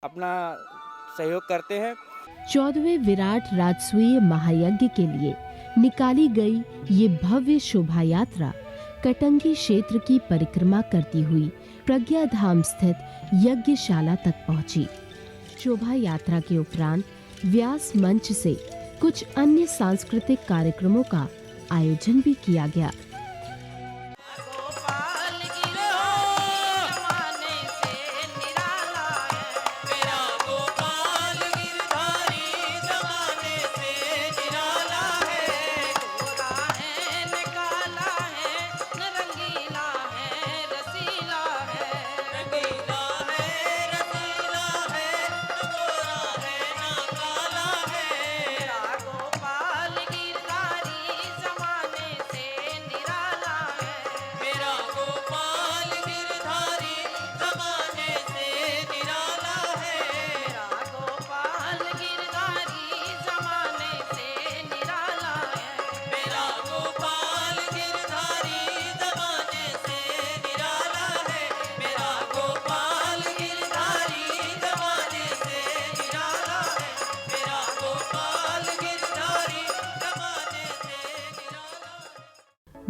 अपना सहयोग करते हैं। 14वें विराट राजसूय महायज्ञ के लिए निकाली गई ये भव्य शोभा यात्रा कटंगी क्षेत्र की परिक्रमा करती हुई प्रज्ञा धाम स्थित यज्ञशाला तक पहुंची। शोभा यात्रा के उपरांत व्यास मंच से कुछ अन्य सांस्कृतिक कार्यक्रमों का आयोजन भी किया गया।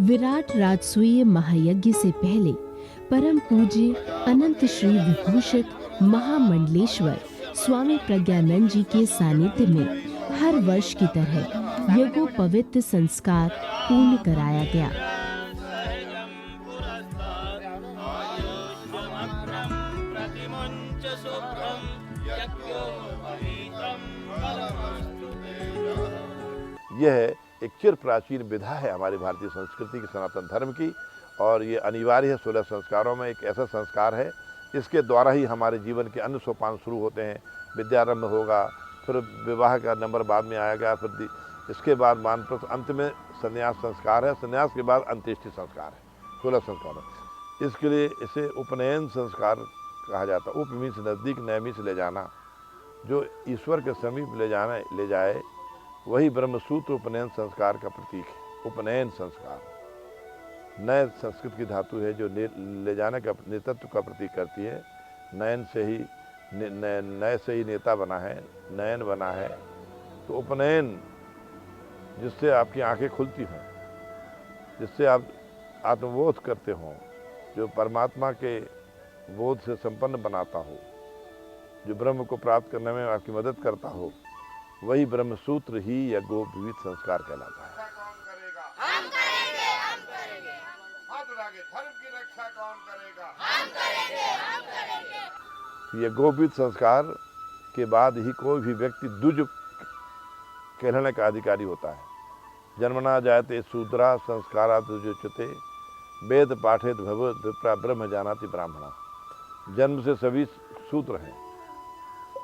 विराट राजसूय महायज्ञ से पहले परम पूज्य अनंत श्री विभूषित महामंडलेश्वर स्वामी प्रज्ञानंद जी के सानिध्य में हर वर्ष की तरह यज्ञोपवीत संस्कार पूर्ण कराया गया। यह एक चिर प्राचीन विधा है हमारी भारतीय संस्कृति की, सनातन धर्म की, और ये अनिवार्य है। 16 संस्कारों में एक ऐसा संस्कार है इसके द्वारा ही हमारे जीवन के अन्य सोपान शुरू होते हैं। विद्यारंभ होगा, फिर विवाह का नंबर बाद में आएगा, फिर इसके बाद वानप्रस्थ, अंत में संन्यास संस्कार है। संन्यास के बाद अंत्येष्टि संस्कार है। 16 संस्कार। इसके लिए इसे उपनयन संस्कार कहा जाता है। उप मीन्स नज़दीक, नय मीन्स ले जाना। जो ईश्वर के समीप ले जाए वही ब्रह्मसूत्र उपनयन संस्कार का प्रतीक है। उपनयन संस्कार नय संस्कृत की धातु है जो ले जाने का नेतृत्व का प्रतीक करती है। नयन से ही नय से ही नेता बना है, नयन बना है। तो उपनयन जिससे आपकी आंखें खुलती हों, जिससे आप आत्मबोध करते हों, जो परमात्मा के बोध से संपन्न बनाता हो, जो ब्रह्म को प्राप्त करने में आपकी मदद करता हो, वही ब्रह्मसूत्र ही यज्ञोपवीत संस्कार कहलाता है। कौन करेगा? हम करेंगे, हम करेंगे। हाथ उठाके, धर्म की रक्षा कौन करेगा? हम करेंगे, हम करेंगे। यज्ञोपवीत संस्कार के बाद ही कोई भी व्यक्ति द्विज कहलाने का अधिकारी होता है। जन्मना जायते शूद्रा संस्कारा द्विजुच्यते वेद पाठेत भवेत् विप्रा ब्रह्म जानाति ब्राह्मणा। जन्म से सभी सूत्र हैं,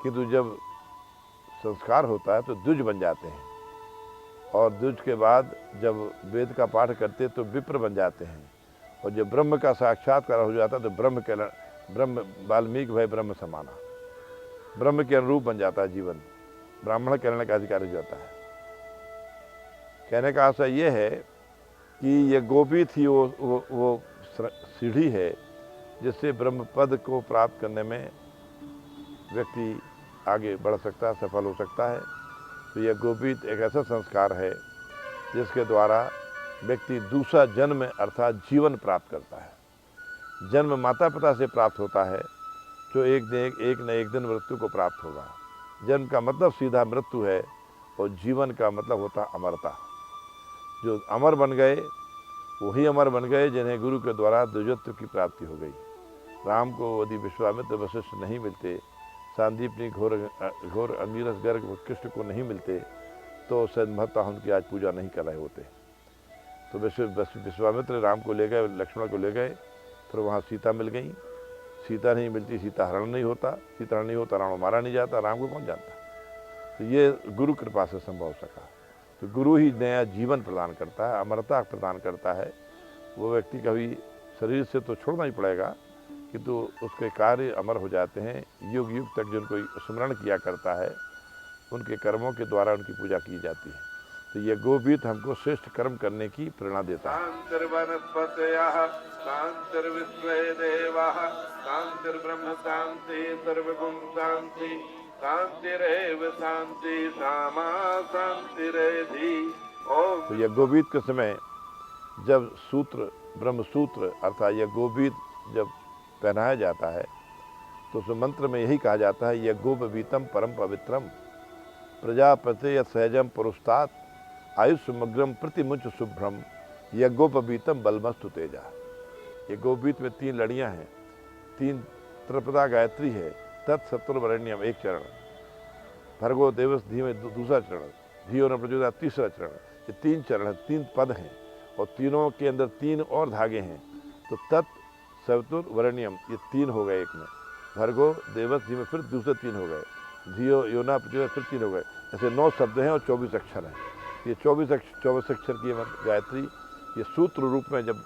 किंतु जब संस्कार होता है तो द्विज बन जाते हैं, और द्विज के बाद जब वेद का पाठ करते तो विप्र बन जाते हैं, और जब ब्रह्म का साक्षात्कार हो जाता है तो ब्रह्म वाल्मीकि भय ब्रह्म समाना, ब्रह्म के अनुरूप बन जाता है जीवन। ब्राह्मण कहने का अधिकार हो जाता है। कहने का आशय यह है कि ये गोपीत ही वो सीढ़ी है जिससे ब्रह्म पद को प्राप्त करने में व्यक्ति आगे बढ़ सकता है, सफल हो सकता है। तो यह गोपीत एक ऐसा संस्कार है जिसके द्वारा व्यक्ति दूसरा जन्म अर्थात जीवन प्राप्त करता है। जन्म माता पिता से प्राप्त होता है, जो एक न एक दिन मृत्यु को प्राप्त होगा। जन्म का मतलब सीधा मृत्यु है, और जीवन का मतलब होता अमरता। जो अमर बन गए वही अमर बन गए जिन्हें गुरु के द्वारा द्विजत्व की प्राप्ति हो गई। राम को यदि विश्वामित्र वशिष्ठ नहीं मिलते, सांदीपनी घोर अंगिरस गर्ग कृष्ण को नहीं मिलते, तो संभवतः उनकी आज पूजा नहीं कर रहे होते। तो विश्वामित्र राम को ले गए, लक्ष्मण को ले गए, फिर वहाँ सीता मिल गई। सीता नहीं मिलती, सीता हरण नहीं होता, सीता हरण नहीं होता, रावण मारा नहीं जाता, राम को कौन जानता। तो ये गुरु कृपा से संभव हो सका। तो गुरु ही नया जीवन प्रदान करता है, अमरता प्रदान करता है। वो व्यक्ति कभी शरीर से तो छोड़ना ही पड़ेगा, किंतु उसके कार्य अमर हो जाते हैं। युग युग तक जिनको स्मरण किया करता है, उनके कर्मों के द्वारा उनकी पूजा की जाती है। तो ये गोगीत हमको श्रेष्ठ कर्म करने की प्रेरणा देता है। शांतिर्वनस्पतयः शांतिर्विश्वे देवाः शांतिर्ब्रह्म शांति सर्वभूम शांति शांतिरेव शांति सामा शांतिरेधि। ओम। तो यज्ञोपवीत के समय जब सूत्र ब्रह्म सूत्र अर्थात यज्ञोपवीत जब पहनाया जाता है तो उस मंत्र में यही कहा जाता है यज्ञोपवीतम परम पवित्रम प्रजापते सहजम पुरुस्तात आयुष्मग्रम प्रतिमुच शुभ्रम यज्ञोपवीतम बलमस्तु तेजा। यज्ञोपवीत में 3 लड़ियां हैं, 3 त्रिपदा गायत्री है, तत्सत्वरण्यम एक चरण, भर्गो देवस धीमे दूसरा चरण, धियो न प्रचोदयात् तीसरा चरण। ये 3 चरण है, 3 पद हैं और तीनों के अंदर 3 और धागे हैं। तो तत् सवितुर वरण्यम ये 3 हो गए एक में, भर्गो देवस धीमे फिर दूसरे 3 हो गए, धियो योना प्रचोदयात् फिर 3 हो गए। ऐसे 9 शब्द हैं और 24 अक्षर हैं। ये 24 अक्षर की गायत्री ये सूत्र रूप में जब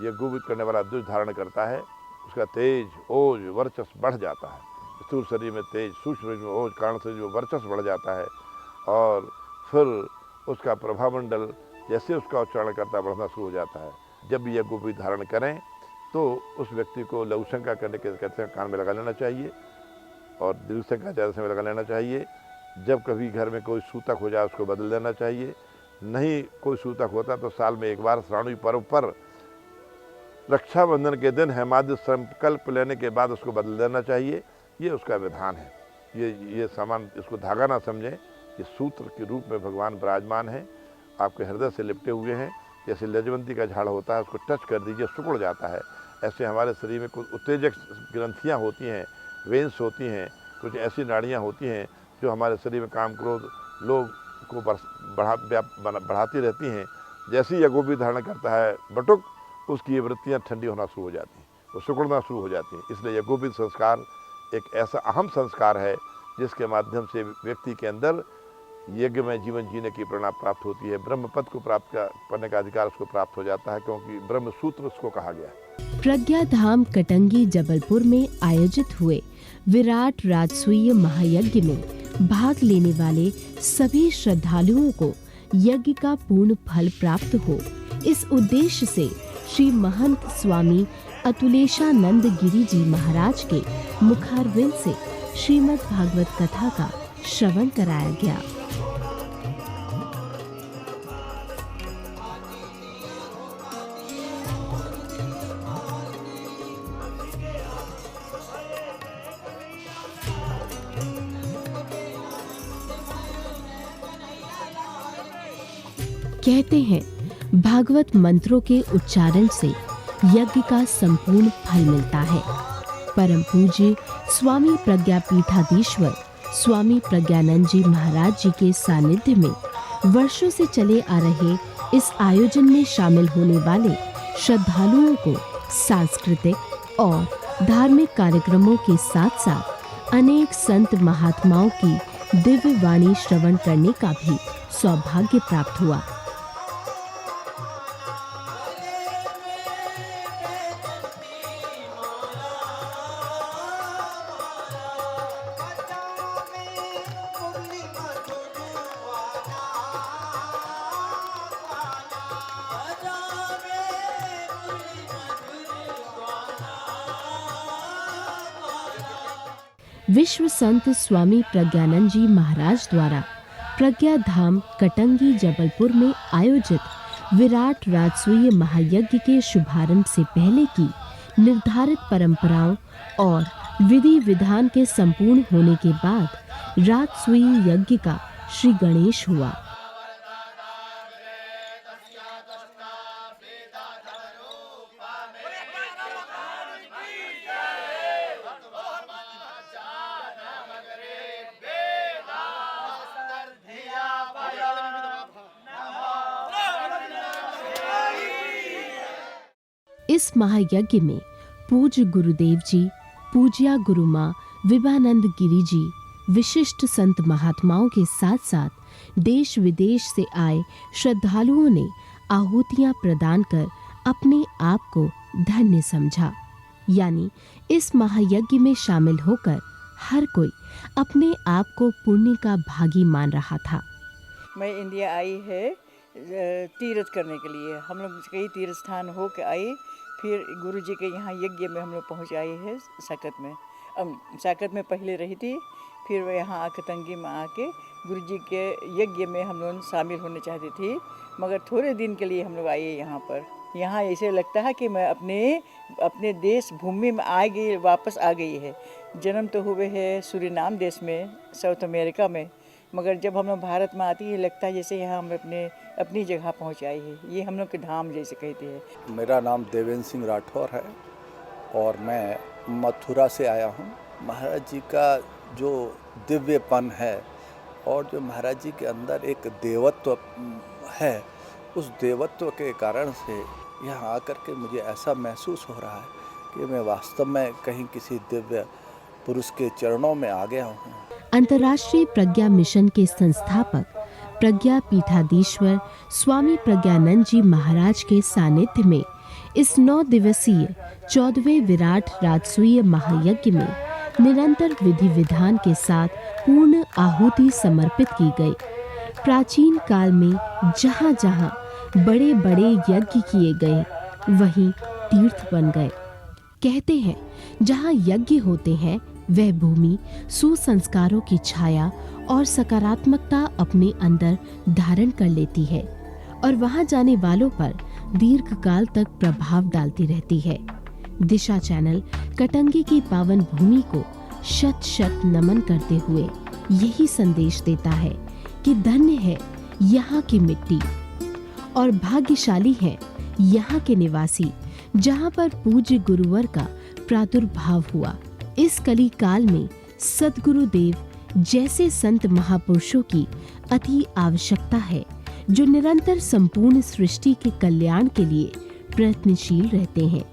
यज्ञोपवीत करने वाला द्विज धारण करता है उसका तेज ओज वर्चस्व बढ़ जाता है। स्थूल शरीर में तेज, सूक्ष्म शरीर में ओज, कारण शरीर में वर्चस्व बढ़ जाता है और फिर उसका प्रभामंडल जैसे उसका उच्चारण करता बढ़ना शुरू हो जाता है। जब भी यज्ञोपवीत धारण करें तो उस व्यक्ति को लघु शंका करने के कहते हैं कान में लगा लेना चाहिए और दीर्घ शंका ज़्यादा समय लगा लेना चाहिए। जब कभी घर में कोई सूतक हो जाए उसको बदल देना चाहिए। नहीं कोई सूतक होता तो साल में एक बार श्रावणी पर्व पर रक्षाबंधन के दिन हेमाद्रि संकल्प लेने के बाद उसको बदल देना चाहिए। ये उसका विधान है। ये सामान इसको धागा ना समझें, ये सूत्र के रूप में भगवान विराजमान है, आपके हृदय से लिपटे हुए हैं। जैसे लजवंती का झाड़ होता है उसको टच कर दीजिए सिकुड़ जाता है, ऐसे हमारे शरीर में कुछ उत्तेजक ग्रंथियाँ होती हैं, वेन्स होती हैं, कुछ ऐसी नाड़ियाँ होती हैं जो हमारे शरीर में काम क्रोध लोभ को बढ़ाती रहती हैं। जैसे यज्ञोपवीत धारण करता है बटुक, उसकी ये वृत्तियाँ ठंडी होना शुरू हो जाती हैं, वो सिकुड़ना शुरू हो जाती हैं। इसलिए यज्ञोपवीत संस्कार एक ऐसा अहम संस्कार है जिसके माध्यम से व्यक्ति के अंदर यज्ञ में जीवन जीने की प्रेरणा प्राप्त होती है। ब्रह्म पद को प्राप्त करने का अधिकार उसको प्राप्त हो जाता है, क्योंकि ब्रह्म सूत्र उसको कहा गया है। प्रज्ञा धाम कटंगी जबलपुर में आयोजित हुए विराट राजसूय महायज्ञ में भाग लेने वाले सभी श्रद्धालुओं को यज्ञ का पूर्ण फल प्राप्त हो, इस उद्देश्य से श्री महंत स्वामी अतुलेशानंद गिरी जी महाराज के मुखारविंद से श्रीमद् भागवत कथा का श्रवण कराया गया। कहते हैं भागवत मंत्रों के उच्चारण से यज्ञ का संपूर्ण फल मिलता है। परम पूज्य स्वामी प्रज्ञापीठाधीश्वर स्वामी प्रज्ञानंद जी महाराज जी के सानिध्य में वर्षों से चले आ रहे इस आयोजन में शामिल होने वाले श्रद्धालुओं को सांस्कृतिक और धार्मिक कार्यक्रमों के साथ साथ अनेक संत महात्माओं की दिव्य वाणी श्रवण करने का भी सौभाग्य प्राप्त हुआ। विश्व संत स्वामी प्रज्ञानंद जी महाराज द्वारा प्रज्ञा धाम कटंगी जबलपुर में आयोजित विराट राजसूय महायज्ञ के शुभारंभ से पहले की निर्धारित परंपराओं और विधि विधान के संपूर्ण होने के बाद राजसूय यज्ञ का श्री गणेश हुआ। इस महायज्ञ में पूज्य गुरुदेव जी, पूज्या गुरु माँ विभानंद गिरी जी, विशिष्ट संत महात्माओं के साथ साथ देश विदेश से आए श्रद्धालुओं ने आहुतियां प्रदान कर अपने आप को धन्य समझा। यानी इस महायज्ञ में शामिल होकर हर कोई अपने आप को पुण्य का भागी मान रहा था। मैं इंडिया आई है तीर्थ करने के लिए। हम लोग कई तीर्थ स्थान हो के आए, फिर गुरु जी के यहाँ यज्ञ में हम लोग पहुँच आए हैं साकत में। साकत में पहले रही थी, फिर यहाँ कटंगी में आके गुरु जी के यज्ञ में हम लोग शामिल होने चाहती थी, मगर थोड़े दिन के लिए हम लोग आए यहाँ पर। यहाँ ऐसे लगता है कि मैं अपने देश भूमि में आ गई, वापस आ गई है। जन्म तो हुए है सूरीनाम देश में, साउथ अमेरिका में, मगर जब हम लोग भारत में आती है लगता है जैसे यहाँ हम अपनी जगह पहुँच आई है। ये हम लोग के धाम जैसे कहते हैं। मेरा नाम देवेंद्र सिंह राठौर है और मैं मथुरा से आया हूँ। महाराज जी का जो दिव्यपन है और जो महाराज जी के अंदर एक देवत्व है, उस देवत्व के कारण से यहाँ आकर के मुझे ऐसा महसूस हो रहा है कि मैं वास्तव में कहीं किसी दिव्य पुरुष के चरणों में आ गया हूँ। अंतर्राष्ट्रीय प्रज्ञा मिशन के संस्थापक प्रज्ञा पीठाधीश्वर स्वामी प्रज्ञानंद जी महाराज के सानिध्य में इस 9 दिवसीय 14वें विराट राजसूय महायज्ञ में निरंतर विधि विधान के साथ पूर्ण आहुति समर्पित की गई। प्राचीन काल में जहाँ जहाँ बड़े बड़े यज्ञ किए गए, वहीं तीर्थ बन गए। कहते हैं जहाँ यज्ञ होते हैं वह भूमि सुसंस्कारों की छाया और सकारात्मकता अपने अंदर धारण कर लेती है और वहां जाने वालों पर दीर्घ काल तक प्रभाव डालती रहती है। दिशा चैनल कटंगी की पावन भूमि को शत शत नमन करते हुए यही संदेश देता है कि धन्य है यहाँ की मिट्टी और भाग्यशाली है यहाँ के निवासी, जहाँ पर पूज्य गुरुवर का प्रादुर्भाव हुआ। इस कली काल में सद्गुरुदेव जैसे संत महापुरुषों की अति आवश्यकता है, जो निरंतर संपूर्ण सृष्टि के कल्याण के लिए प्रयत्नशील रहते हैं।